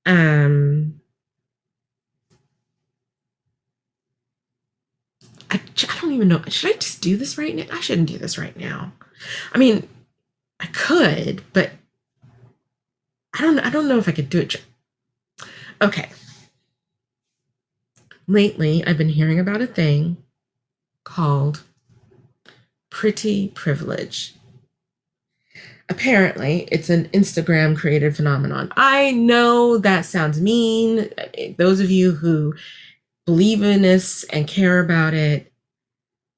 Um, I don't even know. Should I just do this right now? I shouldn't do this right now. I mean, I could, but I don't know if I could do it. Okay. Lately, I've been hearing about a thing called pretty privilege. Apparently, it's an Instagram created phenomenon. I know that sounds mean. Those of you who believe in this and care about it,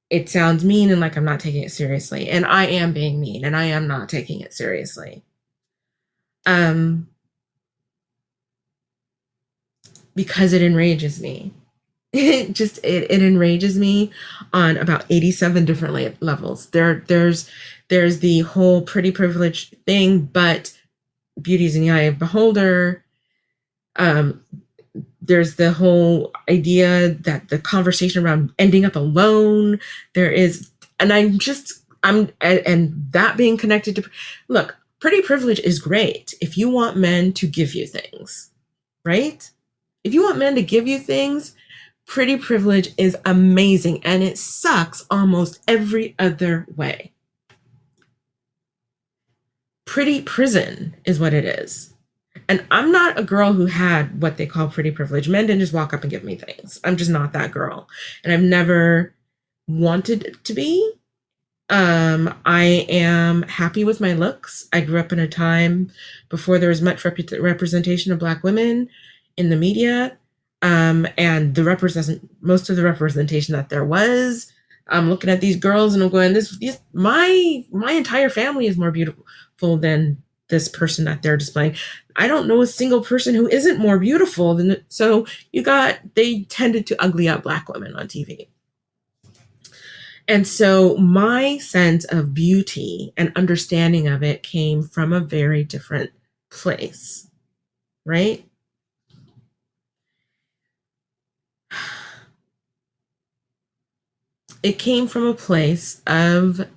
it sounds mean and like I'm not taking it seriously. And I am being mean and I am not taking it seriously. Um, because it enrages me. It enrages me on about 87 different levels. There's the whole pretty privilege thing, but beauty's in the eye of the beholder. Um, there's the whole idea that the conversation around ending up alone. There is, and and that being connected to, look, pretty privilege is great if you want men to give you things, right? If you want men to give you things, pretty privilege is amazing and it sucks almost every other way. Pretty prison is what it is. And I'm not a girl who had what they call pretty privilege. Men didn't just walk up and give me things. I'm just not that girl. And I've never wanted to be. I am happy with my looks. I grew up in a time before there was much representation of Black women in the media. And most of the representation that there was, I'm looking at these girls and I'm going, my entire family is more beautiful than this person that they're displaying. I don't know a single person who isn't more beautiful than, so they tended to ugly up Black women on TV. And so my sense of beauty and understanding of it came from a very different place, right? It came from a place of,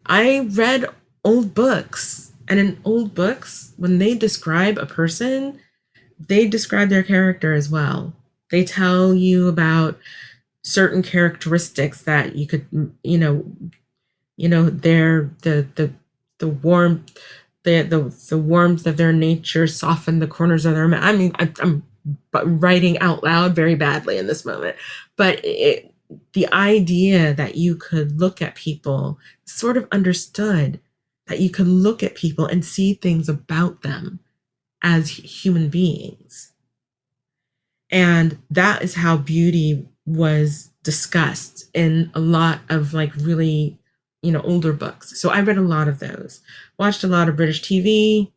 I read old books, and in old books, when they describe a person, they describe their character as well. They tell you about certain characteristics that you could, they're the warmth, the warmth of their nature soften the corners of their mouth. I mean, I'm writing out loud very badly in this moment, but the idea that you could look at people, sort of understood that you could look at people and see things about them as human beings. And that is how beauty was discussed in a lot of like really, older books. So I read a lot of those, watched a lot of British TV,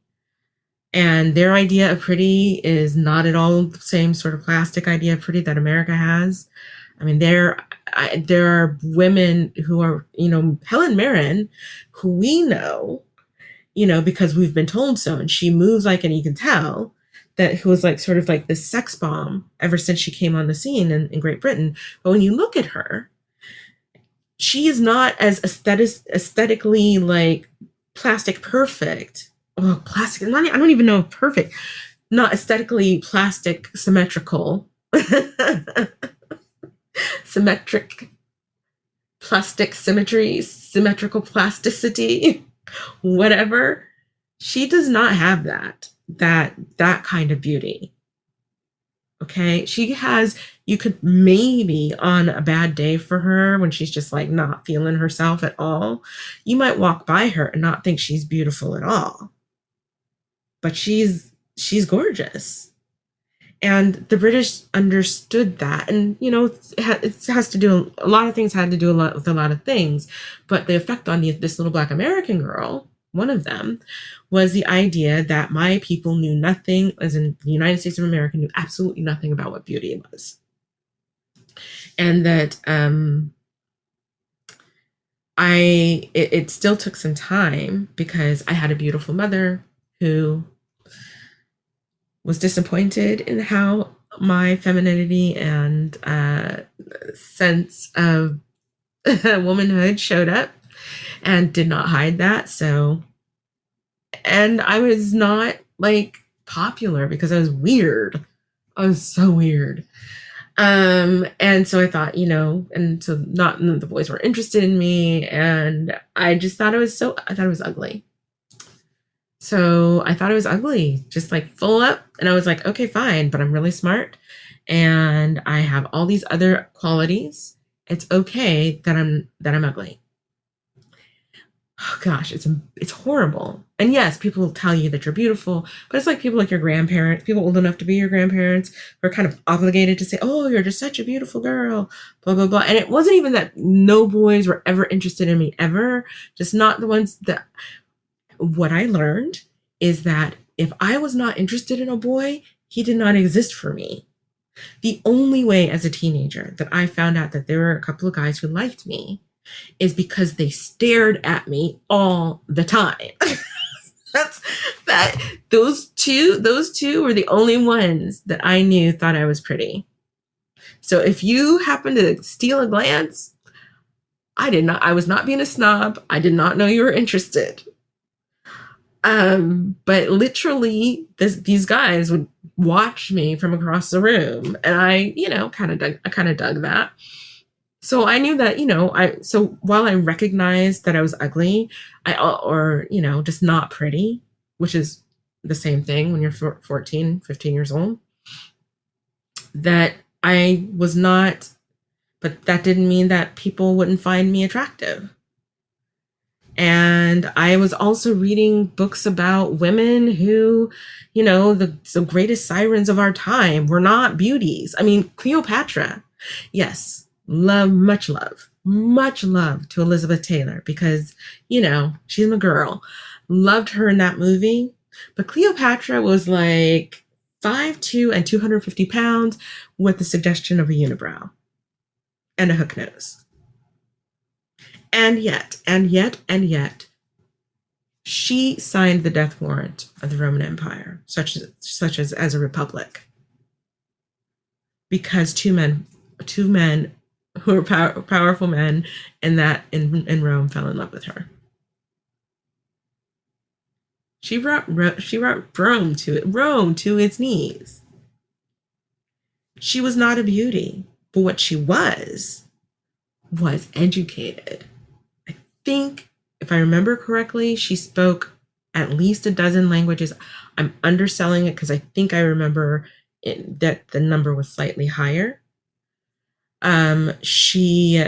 and their idea of pretty is not at all the same sort of plastic idea of pretty that America has. I mean, there are women who are, Helen Mirren, who we know, because we've been told so, and she moves like, and you can tell that who was like sort of like this sex bomb ever since she came on the scene in Great Britain. But when you look at her, she is not as aesthetically like plastic perfect. Oh, plastic. I don't even know if perfect. Not aesthetically plastic symmetrical. Symmetric plastic symmetry, symmetrical plasticity, whatever. She does not have that kind of beauty. Okay. You could maybe on a bad day for her when she's just like not feeling herself at all, you might walk by her and not think she's beautiful at all. But she's gorgeous. And the British understood that. And, it has to do, a lot of things had to do with a lot of things. But the effect on this little Black American girl, one of them, was the idea that my people knew nothing, as in the United States of America, knew absolutely nothing about what beauty was. And that it still took some time because I had a beautiful mother who was disappointed in how my femininity and sense of womanhood showed up and did not hide that. So and I was not like popular because I was weird. I was so weird. And so I thought, and so not none of the boys were interested in me, and I just thought I thought it was ugly. So I thought it was ugly, just like full up. And I was like, okay, fine, but I'm really smart and I have all these other qualities. It's okay that I'm ugly. Oh gosh, it's horrible. And yes, people will tell you that you're beautiful, but it's like people like your grandparents, people old enough to be your grandparents, who are kind of obligated to say, "Oh, you're just such a beautiful girl," blah blah blah. And it wasn't even that no boys were ever interested in me ever, just not the ones that. What I learned is that if I was not interested in a boy, he did not exist for me. The only way as a teenager that I found out that there were a couple of guys who liked me is because they stared at me all the time. That's that those two were the only ones that I knew thought I was pretty. So if you happen to steal a glance, I was not being a snob. I did not know you were interested. But literally these guys would watch me from across the room, and I kind of dug that. So I knew that, so while I recognized that I was ugly, or just not pretty, which is the same thing when you're 14, 15 years old, that I was not, but that didn't mean that people wouldn't find me attractive. And I was also reading books about women who, the greatest sirens of our time were not beauties. I mean, Cleopatra, yes, much love to Elizabeth Taylor because, she's my girl. Loved her in that movie. But Cleopatra was like 5'2" and 250 pounds with the suggestion of a unibrow and a hook nose. And yet, she signed the death warrant of the Roman Empire, such as a republic, because two men who were powerful men in Rome fell in love with her. She brought Rome to its knees. She was not a beauty, but what she was educated. I think, if I remember correctly, she spoke at least a dozen languages. I'm underselling it because I think I remember that the number was slightly higher. She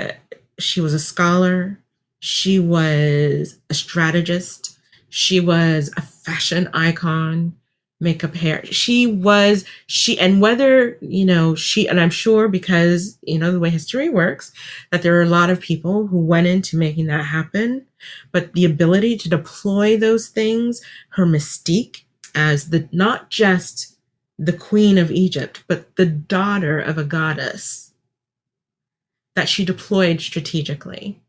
was a scholar. She was a strategist. She was a fashion icon. Makeup, hair. And whether, and I'm sure because, the way history works, that there are a lot of people who went into making that happen, but the ability to deploy those things, her mystique as not just the queen of Egypt, but the daughter of a goddess that she deployed strategically.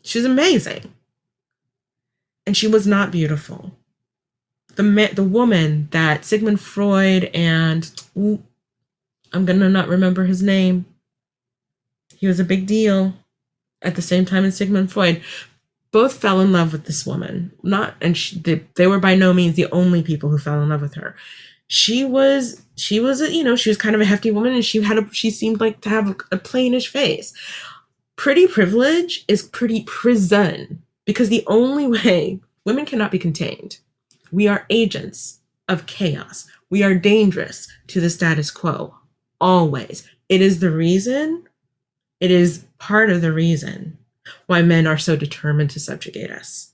She's amazing. And she was not beautiful. The woman that Sigmund Freud and I'm gonna not remember his name. He was a big deal at the same time as Sigmund Freud. Both fell in love with this woman. They were by no means the only people who fell in love with her. She was she was kind of a hefty woman, and she seemed like to have a plainish face. Pretty privilege is pretty prison, because the only way women cannot be contained. We are agents of chaos. We are dangerous to the status quo, always. It is part of the reason why men are so determined to subjugate us,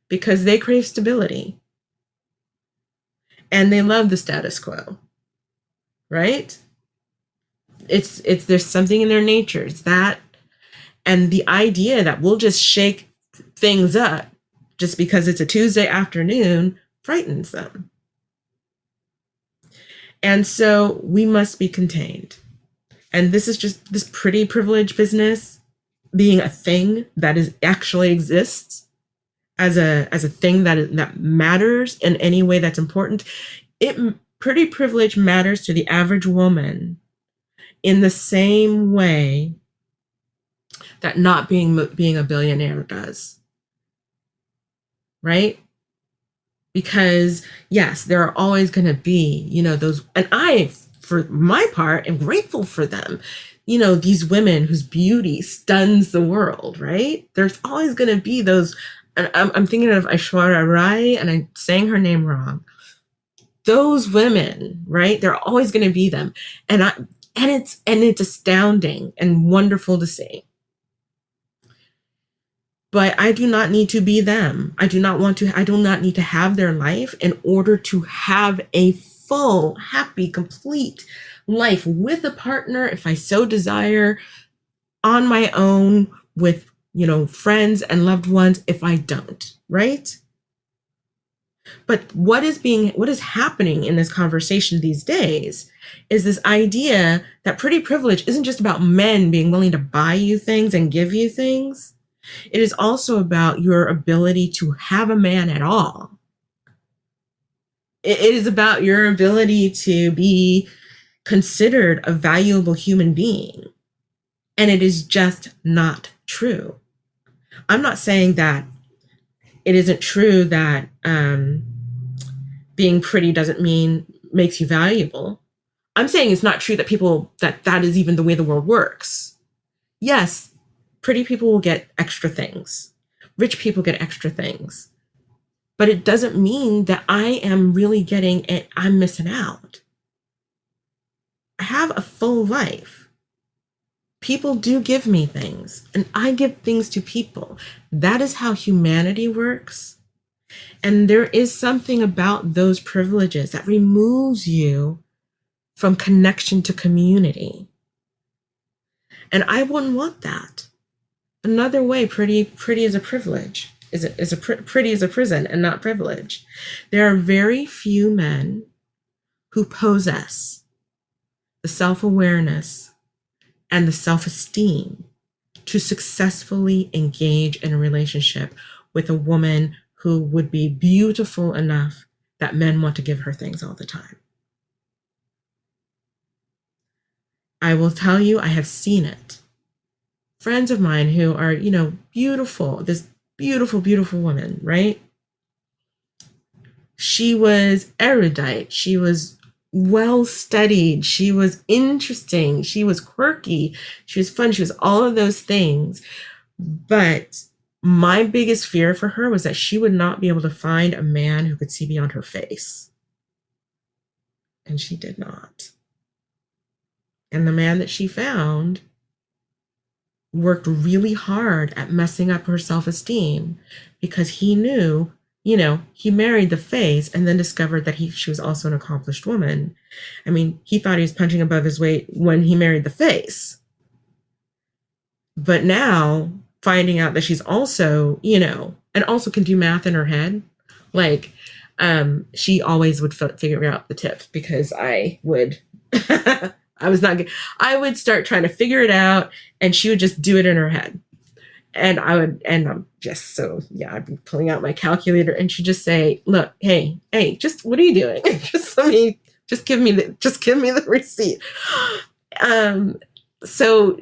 because they crave stability and they love the status quo, right? There's something in their nature. It's that, and the idea that we'll just shake things up just because it's a Tuesday afternoon frightens them. And so we must be contained. And this is just this pretty privileged business being a thing that actually exists as a thing that matters in any way that's important. Pretty privilege matters to the average woman in the same way that not being a billionaire does. Right? Because yes, there are always going to be, those, and I, for my part, am grateful for them. These women whose beauty stuns the world, right? There's always going to be those, and I'm thinking of Aishwarya Rai, and I'm saying her name wrong. Those women, right? There are always going to be them, and it's astounding and wonderful to see. But I do not need to be them. I do not need to have their life in order to have a full, happy, complete life with a partner, if I so desire, on my own, with, friends and loved ones, if I don't, right? But what is happening in this conversation these days is this idea that pretty privilege isn't just about men being willing to buy you things and give you things. It is also about your ability to have a man at all. It is about your ability to be considered a valuable human being. And it is just not true. I'm not saying that it isn't true that being pretty doesn't mean makes you valuable. I'm saying it's not true that that is even the way the world works. Yes, pretty people will get extra things. Rich people get extra things. But it doesn't mean that I am really getting it. I'm missing out. I have a full life. People do give me things, and I give things to people. That is how humanity works. And there is something about those privileges that removes you from connection to community. And I wouldn't want that. Another way, pretty is a privilege. Pretty is a prison and not privilege. There are very few men who possess the self-awareness and the self-esteem to successfully engage in a relationship with a woman who would be beautiful enough that men want to give her things all the time. I will tell you, I have seen it. Friends of mine who are, beautiful, this beautiful, beautiful woman, right? She was erudite. She was well studied. She was interesting. She was quirky. She was fun. She was all of those things. But my biggest fear for her was that she would not be able to find a man who could see beyond her face. And she did not. And the man that she found worked really hard at messing up her self-esteem because he knew, he married the face and then discovered that she was also an accomplished woman. I mean, he thought he was punching above his weight when he married the face. But now finding out that she's also, and also can do math in her head, like, she always would figure out the tip because I would I was not good. I would start trying to figure it out and she would just do it in her head. And I'm just I'd be pulling out my calculator and she'd just say, look, hey, just what are you doing? just give me the receipt. So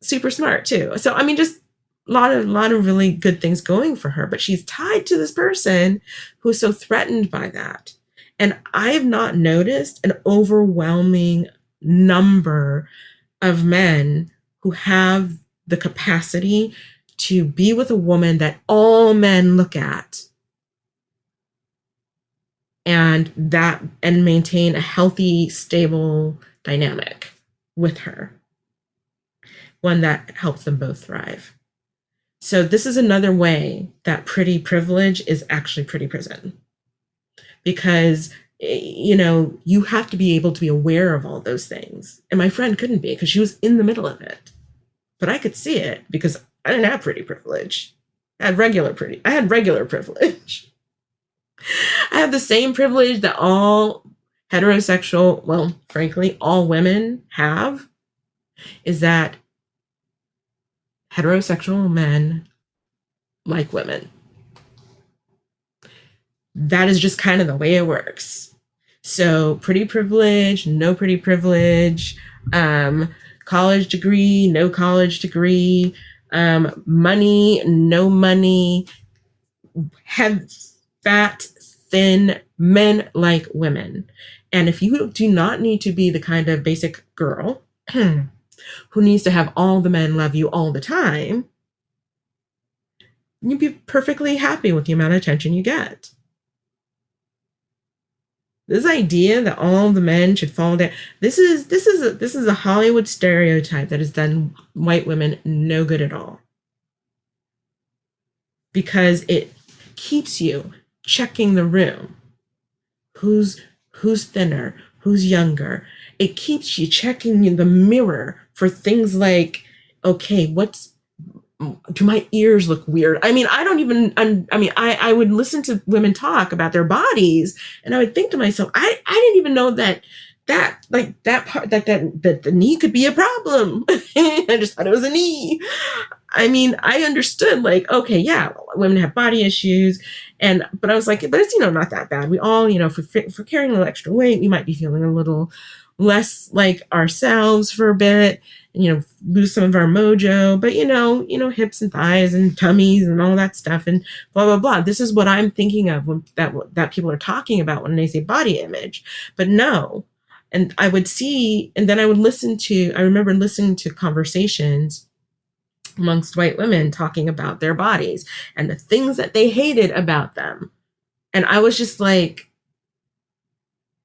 super smart too. So, I mean, just a lot of really good things going for her, but she's tied to this person who's so threatened by that. And I have not noticed an overwhelming number of men who have the capacity to be with a woman that all men look at and maintain a healthy, stable dynamic with her, one that helps them both thrive. So this is another way that pretty privilege is actually pretty prison, because you have to be able to be aware of all those things. And my friend couldn't be because she was in the middle of it. But I could see it because I didn't have pretty privilege. I had regular privilege. I have the same privilege that all heterosexual, well, frankly, all women have, is that heterosexual men like women. That is just kind of the way it works. So pretty privilege, no pretty privilege, college degree, no college degree, money, no money, have fat, thin men like women. And if you do not need to be the kind of basic girl who needs to have all the men love you all the time, you'd be perfectly happy with the amount of attention you get. This idea that all the men should fall down, this is a Hollywood stereotype that has done white women no good at all. Because it keeps you checking the room. Who's thinner? Who's younger? It keeps you checking in the mirror for things like, okay, do my ears look weird? I mean, I would listen to women talk about their bodies, and I would think to myself, I didn't even know that part that the knee could be a problem. I just thought it was a knee. I mean, I understood, like, okay, yeah, women have body issues, but I was like, but it's, not that bad. We all, for carrying a little extra weight, we might be feeling a little less like ourselves for a bit, lose some of our mojo, but hips and thighs and tummies and all that stuff and blah, blah, blah. This is what I'm thinking of when that people are talking about when they say body image, but no. And I would see, and then I remember listening to conversations amongst white women talking about their bodies and the things that they hated about them. And I was just like,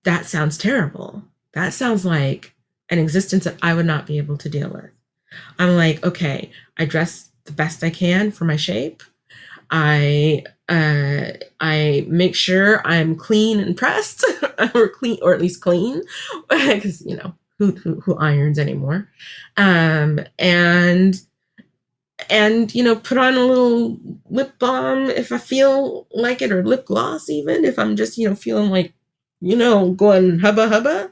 that sounds terrible. That sounds like an existence that I would not be able to deal with. I'm like, okay, I dress the best I can for my shape. I make sure I'm clean and pressed, or at least clean, because who irons anymore, and put on a little lip balm if I feel like it, or lip gloss even if I'm just feeling like going hubba hubba,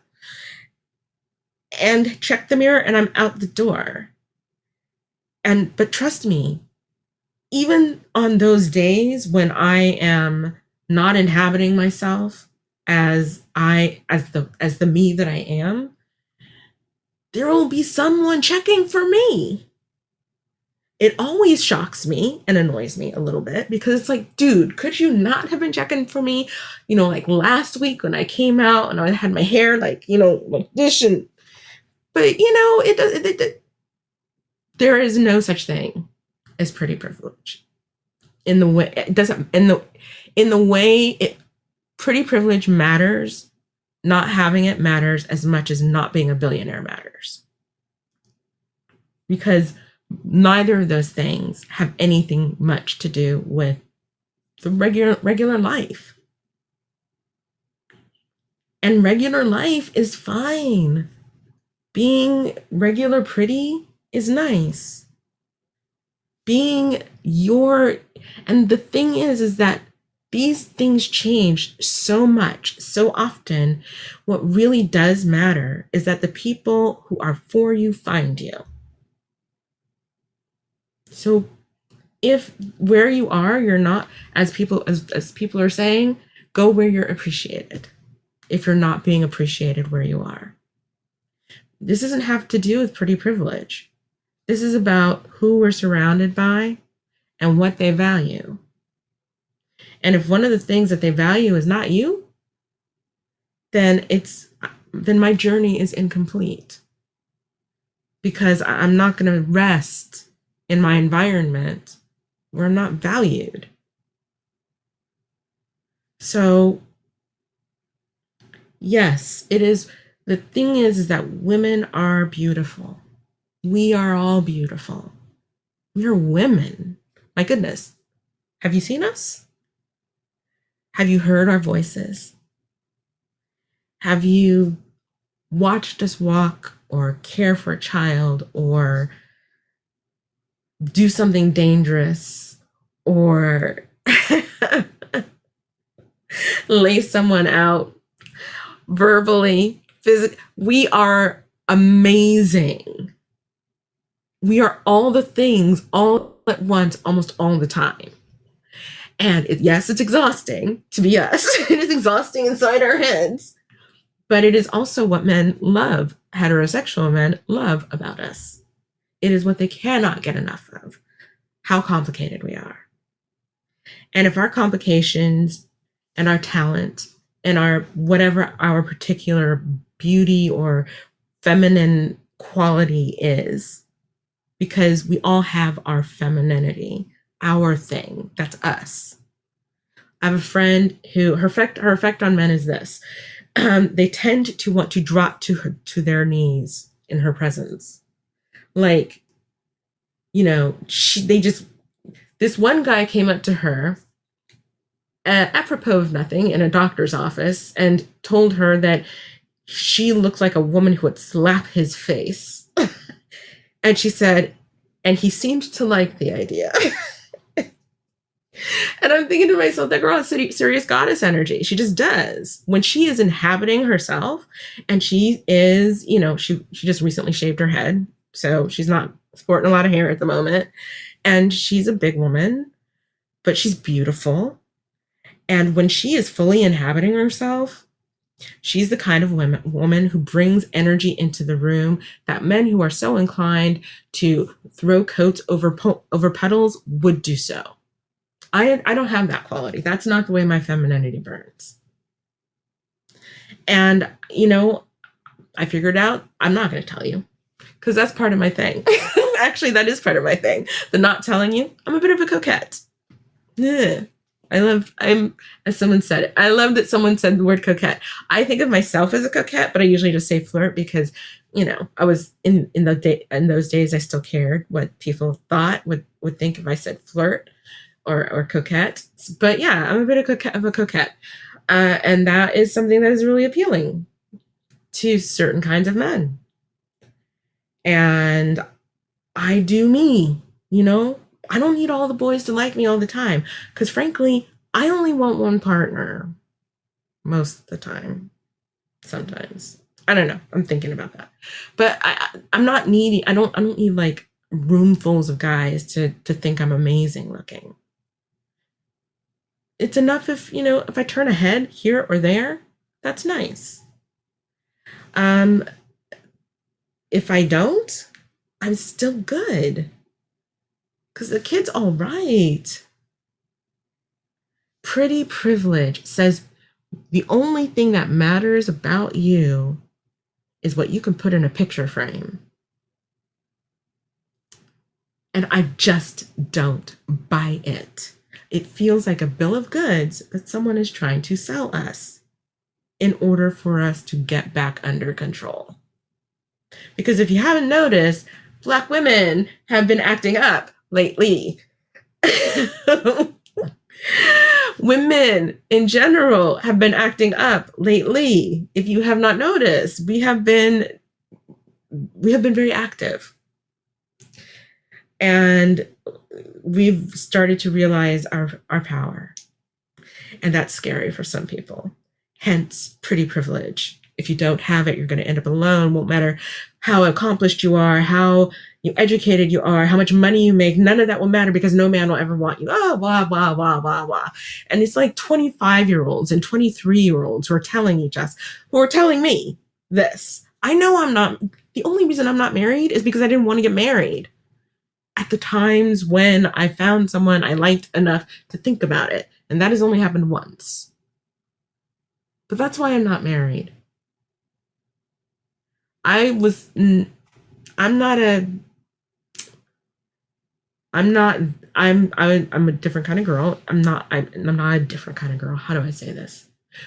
and check the mirror, and I'm out the door. But trust me, even on those days when I am not inhabiting myself as the me that I am, there will be someone checking for me. It always shocks me and annoys me a little bit, because it's like, dude, could you not have been checking for me, like last week when I came out and I had my hair like this, but there is no such thing as pretty privilege. In the way it doesn't, in the way pretty privilege matters, not having it matters as much as not being a billionaire matters. Because neither of those things have anything much to do with the regular life. And regular life is fine. Being regular pretty is nice. And the thing is that these things change so much, so often. What really does matter is that the people who are for you find you. So if where you are, you're not, as people are saying, go where you're appreciated. If you're not being appreciated where you are. This doesn't have to do with pretty privilege. This is about who we're surrounded by and what they value. And if one of the things that they value is not you, then my journey is incomplete. Because I'm not going to rest in my environment where I'm not valued. So, yes, it is. The thing is that women are beautiful. We are all beautiful. We are women. My goodness. Have you seen us? Have you heard our voices? Have you watched us walk or care for a child or do something dangerous or lay someone out verbally, physically? We are amazing. We are all the things all at once, almost all the time. And yes, it's exhausting to be us. It is exhausting inside our heads. But it is also what men love, heterosexual men love about us. It is what they cannot get enough of, how complicated we are. And if our complications and our talent and our whatever our particular beauty or feminine quality is, because we all have our femininity, our thing. That's us. I have a friend who her effect on men is this: they tend to want to drop to their knees in her presence, like, they just, this one guy came up to her apropos of nothing in a doctor's office and told her that she looked like a woman who would slap his face. And she said, and he seemed to like the idea. And I'm thinking to myself, that girl has serious goddess energy. She just does. When she is inhabiting herself, and she is, she just recently shaved her head, so she's not sporting a lot of hair at the moment. And she's a big woman, but she's beautiful. And when she is fully inhabiting herself, she's the kind of woman who brings energy into the room that men who are so inclined to throw coats over puddles would do so. I don't have that quality. That's not the way my femininity burns. And, I figured out I'm not going to tell you, because that's part of my thing. Actually, that is part of my thing. The not telling you. I'm a bit of a coquette. Yeah. As someone said it, I love that someone said the word coquette. I think of myself as a coquette, but I usually just say flirt because, I was in those days, I still cared what people thought, would think if I said flirt or coquette. But yeah, I'm a bit of a coquette. And that is something that is really appealing to certain kinds of men. And I do me, I don't need all the boys to like me all the time, because frankly, I only want one partner most of the time. Sometimes. I don't know. I'm thinking about that. But I'm not needy. I don't need like roomfuls of guys to think I'm amazing looking. It's enough if I turn a head here or there, that's nice. If I don't, I'm still good. Because the kid's all right. Pretty Privilege says the only thing that matters about you is what you can put in a picture frame. And I just don't buy it. It feels like a bill of goods that someone is trying to sell us in order for us to get back under control. Because if you haven't noticed, Black women have been acting up lately. Women in general have been acting up lately. If you have not noticed, we have been very active. And we've started to realize our power. And that's scary for some people. Hence, Pretty Privilege. If you don't have it, you're going to end up alone. Won't matter how accomplished you are, how educated you are, how much money you make. None of that will matter, because no man will ever want you. Oh, blah, blah, blah, blah, blah. And it's like 25-year-olds and 23-year-olds who are telling me this. I know I'm not. The only reason I'm not married is because I didn't want to get married at the times when I found someone I liked enough to think about it. And that has only happened once. But that's why I'm not married. I'm a different kind of girl. I'm not a different kind of girl. How do I say this?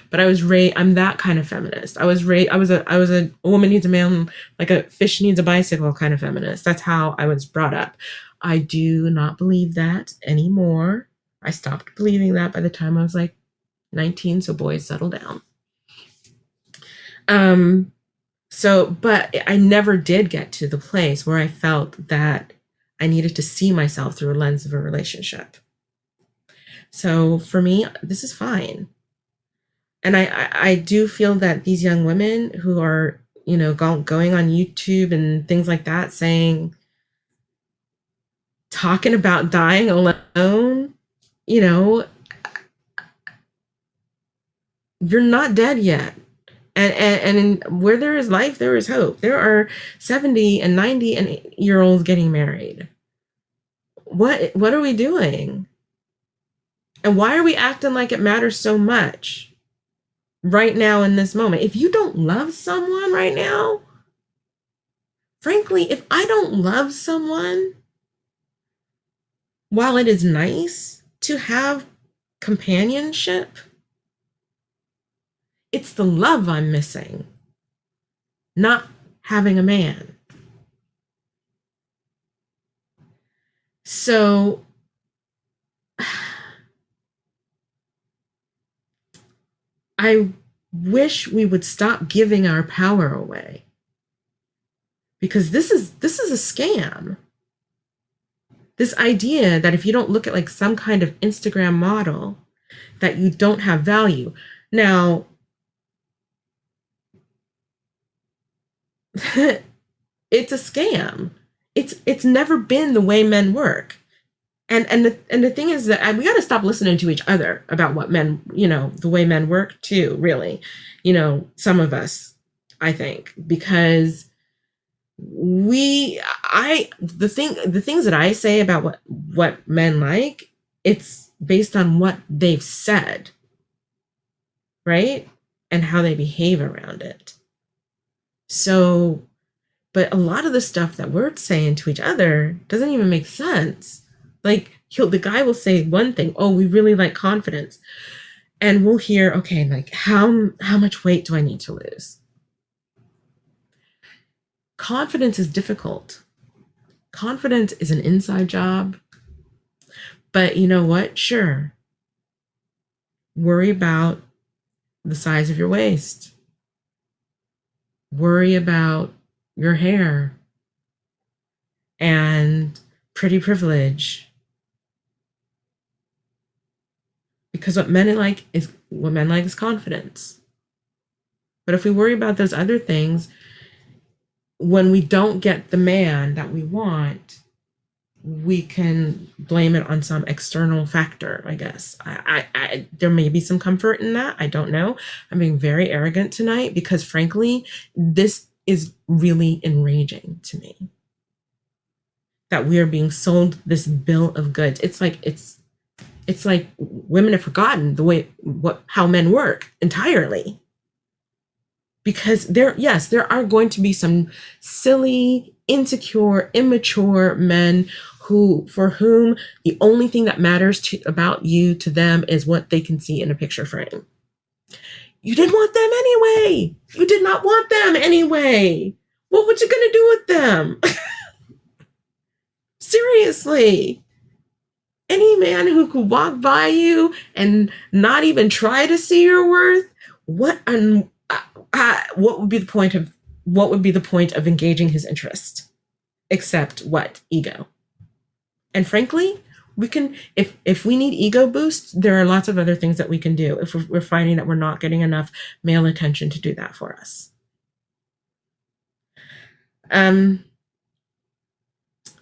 But I'm that kind of feminist. I was a woman needs a man like a fish needs a bicycle kind of feminist. That's how I was brought up. I do not believe that anymore. I stopped believing that by the time I was like 19, so boys, settle down. But I never did get to the place where I felt that I needed to see myself through a lens of a relationship. So for me, this is fine. And I do feel that these young women who are, going on YouTube and things like that, talking about dying alone, you're not dead yet. And where there is life, there is hope. There are 70 and 90-year-olds getting married. What are we doing? And why are we acting like it matters so much right now in this moment? If you don't love someone right now, frankly, if I don't love someone, while it is nice to have companionship, it's the love I'm missing, not having a man. So I wish we would stop giving our power away, because this is a scam. This idea that if you don't look at like some kind of Instagram model, that you don't have value. Now, it's a scam. It's never been the way men work. And the thing is that we got to stop listening to each other about what men, the way men work too, really. Some of us, I think, because the things that I say about what men like, it's based on what they've said, right? And how they behave around it. So, but a lot of the stuff that we're saying to each other doesn't even make sense. Like the guy will say one thing, oh, we really like confidence. And we'll hear, okay, like how much weight do I need to lose? Confidence is difficult. Confidence is an inside job. But you know what? Sure. Worry about the size of your waist. Worry about your hair and pretty privilege. Because what men like is confidence. But if we worry about those other things, when we don't get the man that we want, we can blame it on some external factor, I guess. There may be some comfort in that. I don't know. I'm being very arrogant tonight because, frankly, this is really enraging to me. That we are being sold this bill of goods. It's like women have forgotten how men work entirely. Because there are going to be some silly, insecure, immature men for whom the only thing that matters about you to them is what they can see in a picture frame. You didn't want them anyway. You did not want them anyway. What were you going to do with them? Seriously. Any man who could walk by you and not even try to see your worth, what would be the point of engaging his interest, except what? Ego. And frankly, we can, if we need ego boosts, there are lots of other things that we can do if we're finding that we're not getting enough male attention to do that for us.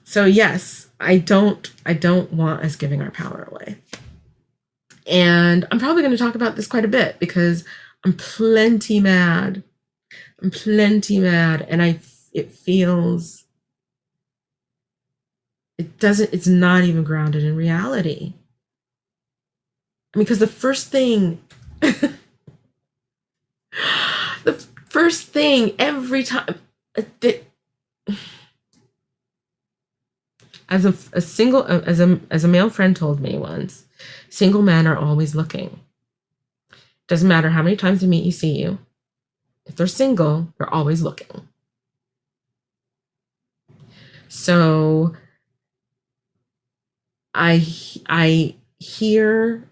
So yes, I don't want us giving our power away. And I'm probably going to talk about this quite a bit because I'm plenty mad. And it feels, it's not even grounded in reality. I mean, because the first thing every time, as a male friend told me once, single men are always looking. Doesn't matter how many times they meet you, see you. If they're single, they're always looking. So I hear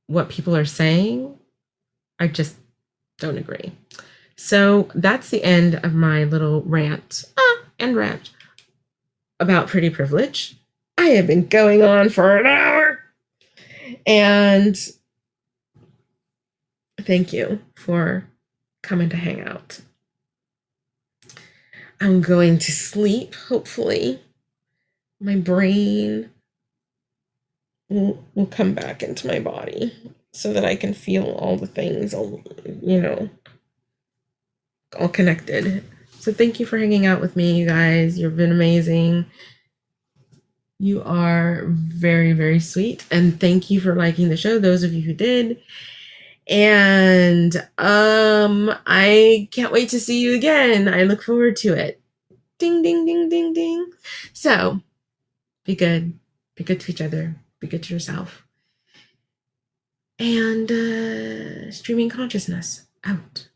what people are saying. I just don't agree. So that's the end of my little rant about pretty privilege. I have been going on for an hour. And thank you for coming to hang out. I'm going to sleep, hopefully. My brain will come back into my body so that I can feel all the things, all connected. So thank you for hanging out with me, you guys. You've been amazing. You are very, very sweet. And thank you for liking the show, those of you who did. And I can't wait to see you again. I look forward to it. Ding, ding, ding, ding, ding. So be good. Be good to each other. Be good to yourself. And streaming consciousness out.